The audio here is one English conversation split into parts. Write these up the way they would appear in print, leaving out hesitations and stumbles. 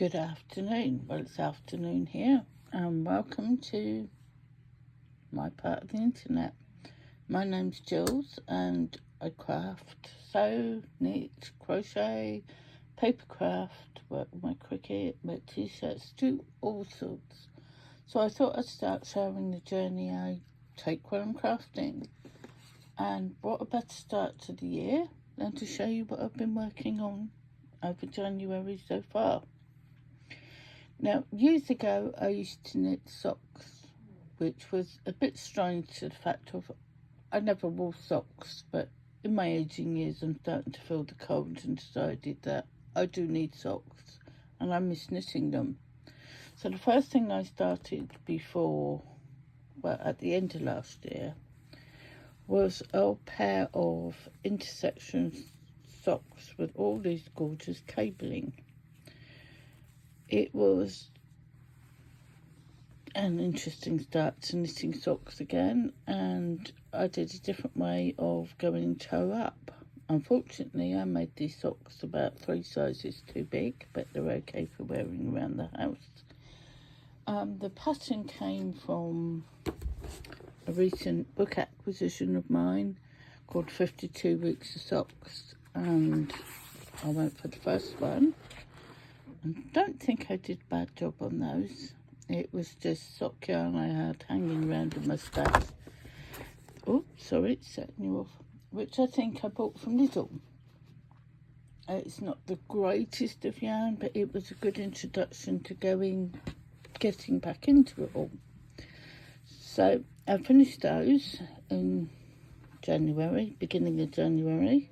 Good afternoon. Well, it's afternoon here, and welcome to my part of the internet. My name's Jules, and I craft, sew, knit, crochet, paper craft, work with my Cricut, make t-shirts, do all sorts. So I thought I'd start sharing the journey I take when I'm crafting. And what a better start to the year than to show you what I've been working on over January so far. Now, years ago, I used to knit socks, which was a bit strange to the fact of I never wore socks, but in my aging years, I'm starting to feel the cold and decided that I do need socks, and I miss knitting them. So the first thing I started at the end of last year, was a pair of intersection socks with all these gorgeous cabling. It was an interesting start to knitting socks again, and I did a different way of going toe up. Unfortunately, I made these socks about 3 sizes too big, but they're okay for wearing around the house. The pattern came from a recent book acquisition of mine called 52 Weeks of Socks, and I went for the first one. I don't think I did a bad job on those. It was just sock yarn I had hanging around in my stash. Oh, sorry, it's setting you off. Which I think I bought from Lidl. It's not the greatest of yarn, but it was a good introduction to getting back into it all. So I finished those in January, beginning of January.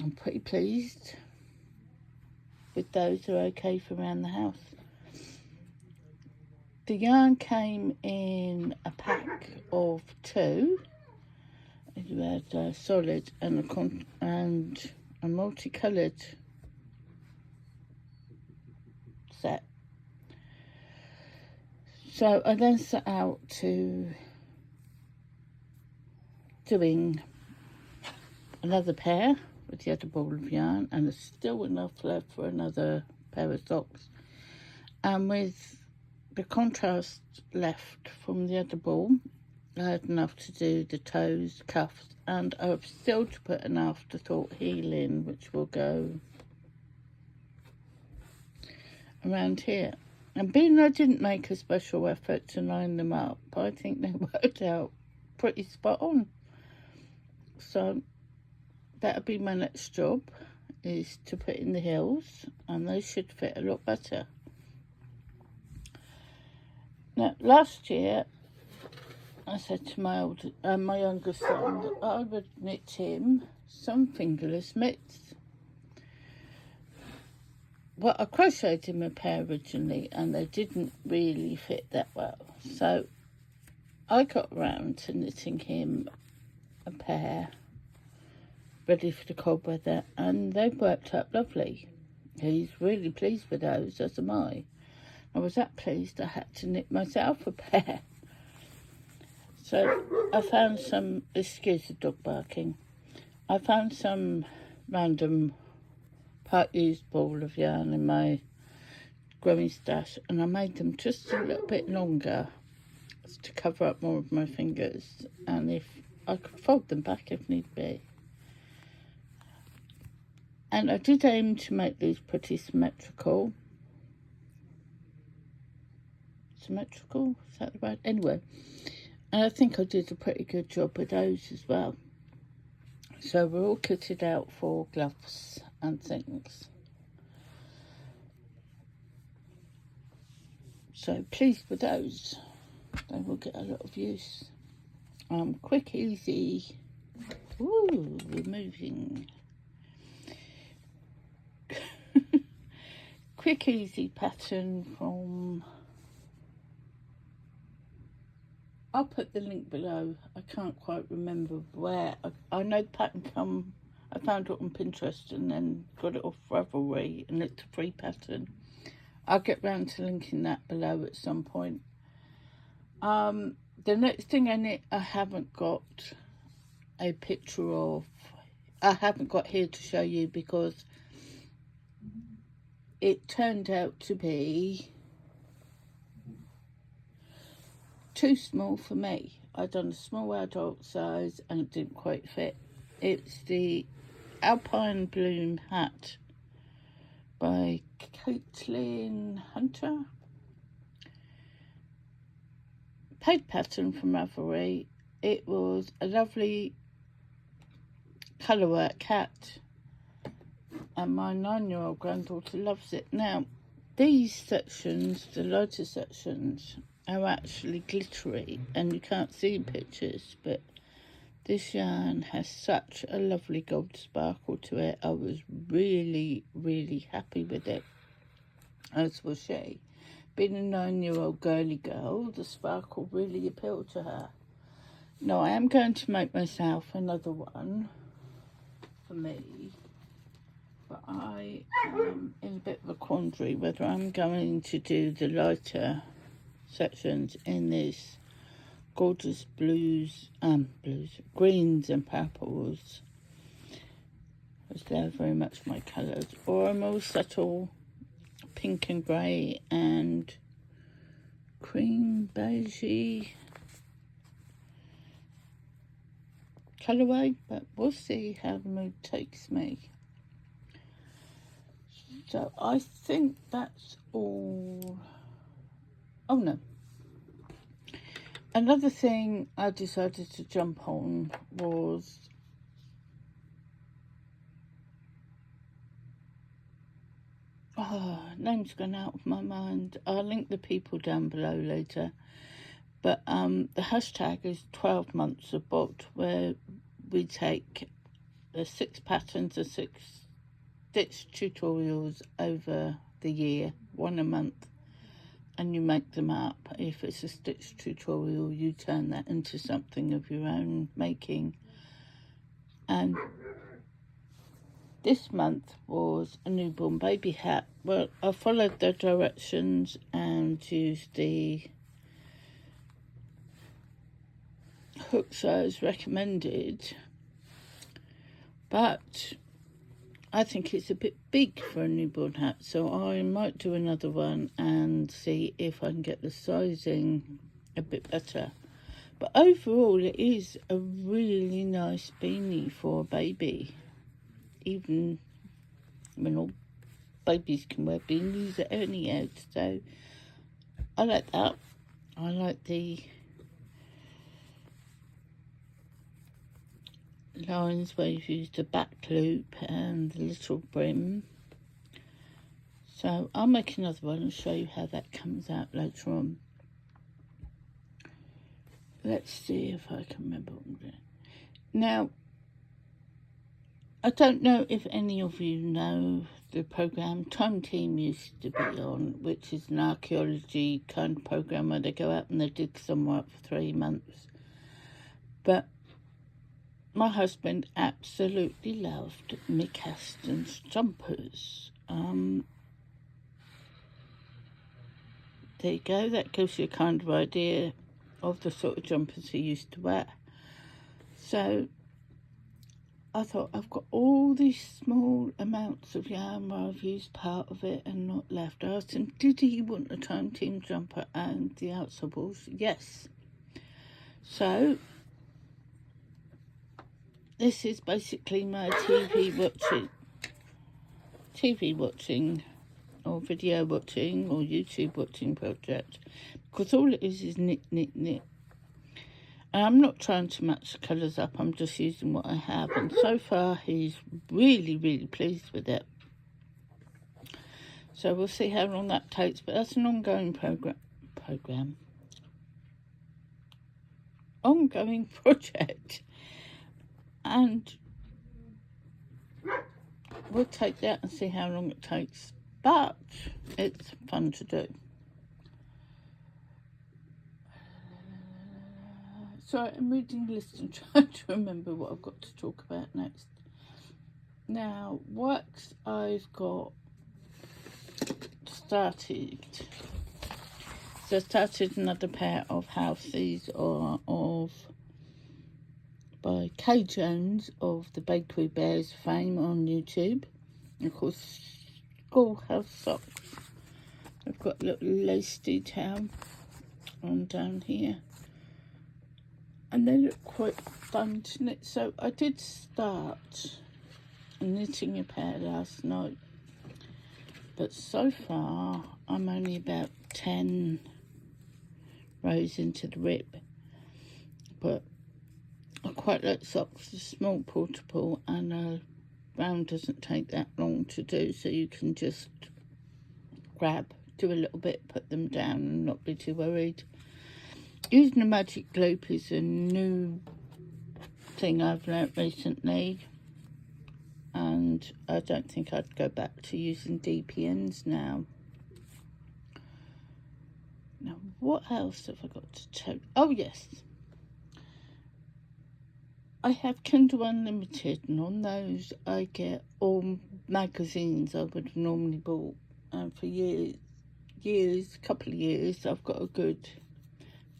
I'm pretty pleased with those. They're okay for around the house. The yarn came in a pack of 2. You had a solid and a multicoloured set. So I then set out to doing another pair with the other ball of yarn, and there's still enough left for another pair of socks. And with the contrast left from the other ball, I had enough to do the toes, cuffs, and I've still to put an afterthought heel in, which will go around here. And being I didn't make a special effort to line them up, I think they worked out pretty spot on. So that'll be my next job, is to put in the heels, and they should fit a lot better. Now, last year, I said to my younger son that I would knit him some fingerless mitts. Well, I crocheted him a pair originally, and they didn't really fit that well. So I got around to knitting him a pair ready for the cold weather, and they've worked out lovely. He's really pleased with those, as am I. I was that pleased I had to knit myself a pair. So I found some, excuse the dog barking, I found some random part-used ball of yarn in my growing stash, and I made them just a little bit longer to cover up more of my fingers, and if I could fold them back if need be. And I did aim to make these pretty symmetrical. Symmetrical? Is that right? Anyway, and I think I did a pretty good job with those as well. So we're all kitted out for gloves and things. So pleased with those. They will get a lot of use. Quick, easy. Ooh, removing. Quick, easy pattern from... I'll put the link below. I can't quite remember where. I know the pattern I found it on Pinterest and then got it off Ravelry, and it's a free pattern. I'll get round to linking that below at some point. The next thing I knit, I haven't got a picture of. I haven't got here to show you because it turned out to be too small for me. I'd done a small adult size and it didn't quite fit. It's the Alpine Bloom hat by Caitlin Hunter. Paid pattern from Ravelry. It was a lovely colourwork hat, and my 9-year-old granddaughter loves it. Now, these sections, the lighter sections, are actually glittery, and you can't see pictures, but this yarn has such a lovely gold sparkle to it. I was really, really happy with it, as was she. Being a 9-year-old girly girl, the sparkle really appealed to her. Now, I am going to make myself another one for me, but I am in a bit of a quandary whether I'm going to do the lighter sections in this gorgeous greens and purples, as they're very much my colours, or a more subtle pink and grey and cream beigey colourway, but we'll see how the mood takes me. So I think that's all. Oh no, another thing I decided to jump on was name's gone out of my mind. I'll link the people down below later. But the hashtag is 12 months of bot, where we take the 6 patterns of 6 stitch tutorials over the year, 1 a month, and you make them up. If it's a stitch tutorial, you turn that into something of your own making. And this month was a newborn baby hat. Well, I followed the directions and used the hook size recommended, but I think it's a bit big for a newborn hat, so I might do another one and see if I can get the sizing a bit better. But overall, it is a really nice beanie for a baby. Even when all babies can wear beanies at any age, so I like that. I like the lines where you've used the back loop and the little brim. So I'll make another one and show you how that comes out later on. Let's see if I can remember what I'm doing. Now, I don't know if any of you know the program Time Team used to be on, which is an archaeology kind of program where they go out and they dig somewhere for 3 months. But my husband absolutely loved Mick Aston's jumpers. There you go, that gives you a kind of idea of the sort of jumpers he used to wear. So I thought, I've got all these small amounts of yarn where I've used part of it and not left. I asked him, did he want a Time Team jumper and the outsole balls? Yes. So this is basically my TV watching or video watching or YouTube watching project, because all it is knit, knit, knit. And I'm not trying to match the colours up, I'm just using what I have. And so far, he's really, really pleased with it. So we'll see how long that takes, but that's an ongoing ongoing project. And we'll take that and see how long it takes. But it's fun to do. So I'm reading the list and trying to remember what I've got to talk about next. Now, what I've got started. So I started another pair of houses by Kay Jones of the Bakery Bears fame on YouTube. And of course, schoolhouse socks. I've got a little lace detail on down here, and they look quite fun to knit. So I did start knitting a pair last night, but so far I'm only about 10 rows into the rib. But I quite like socks, a small portable, and round doesn't take that long to do, so you can just grab, do a little bit, put them down and not be too worried. Using a magic loop is a new thing I've learnt recently, and I don't think I'd go back to using DPNs now. Now, what else have I got to tell you? Oh yes, I have Kindle Unlimited, and on those I get all magazines I would have normally bought. And for years, a couple of years, I've got a good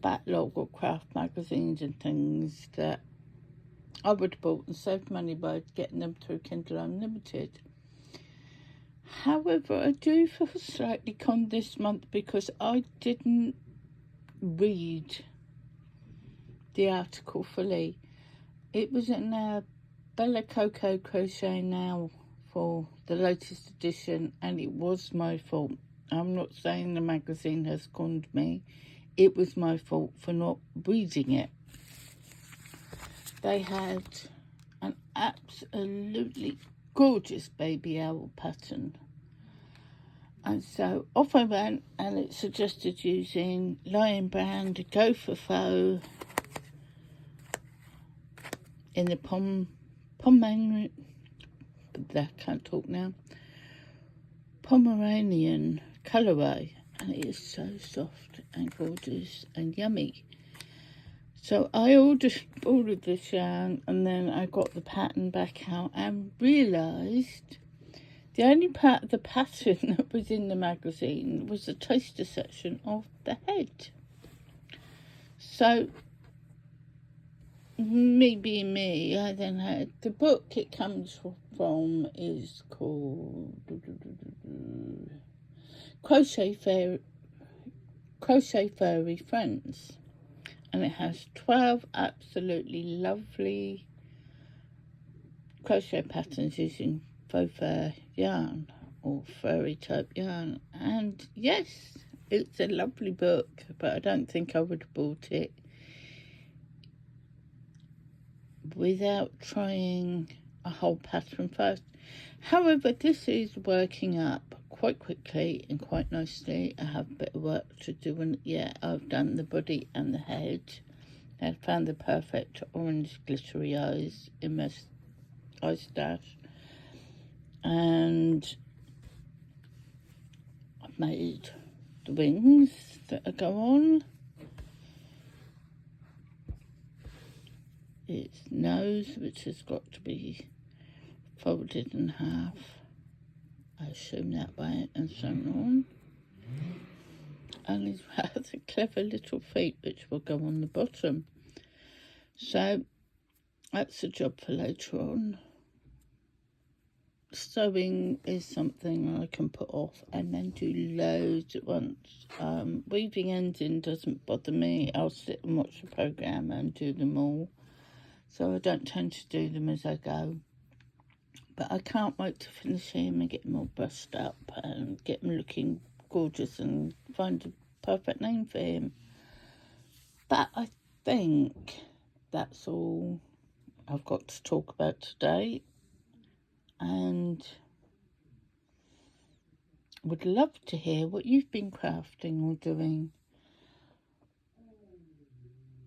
backlog of craft magazines and things that I would have bought and saved money by getting them through Kindle Unlimited. However, I do feel slightly conned this month because I didn't read the article fully. It was in Bella Coco Crochet Now for the latest edition, and it was my fault. I'm not saying the magazine has conned me. It was my fault for not reading it. They had an absolutely gorgeous baby owl pattern. And so off I went, and it suggested using Lion Brand Go for Faux in the Pomeranian colourway, and it is so soft and gorgeous and yummy. So I ordered all of this yarn, and then I got the pattern back out and realised the only part of the pattern that was in the magazine was the taster section of the head. So, me being me, I then had the book it comes from is called Crochet Furry Friends, and it has 12 absolutely lovely crochet patterns using faux fur yarn or furry type yarn. And yes, it's a lovely book, but I don't think I would have bought it without trying a whole pattern first. However, this is working up quite quickly and quite nicely. I have a bit of work to do, and yeah, I've done the body and the head. I found the perfect orange glittery eyes in my eye stash, and I've made the wings that go on. Its nose, which has got to be folded in half, I assume that way, and sewn on. And these rather clever little feet, which will go on the bottom. So that's a job for later on. Sewing is something I can put off and then do loads at once. Weaving ending doesn't bother me. I'll sit and watch the programme and do them all. So I don't tend to do them as I go. But I can't wait to finish him and get him all brushed up and get him looking gorgeous and find a perfect name for him. But I think that's all I've got to talk about today. And would love to hear what you've been crafting or doing.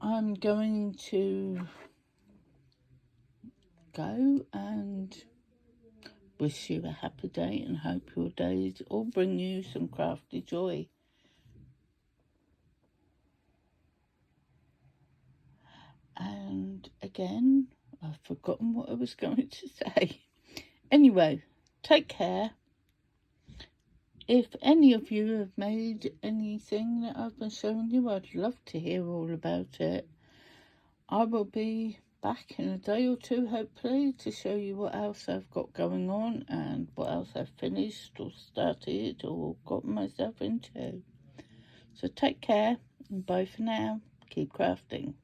I'm going to go and wish you a happy day and hope your days all bring you some crafty joy. And again, I've forgotten what I was going to say. Anyway, take care. If any of you have made anything that I've been showing you, I'd love to hear all about it. I will be back in a day or two, hopefully, to show you what else I've got going on and what else I've finished or started or got myself into. So take care and bye for now. Keep crafting.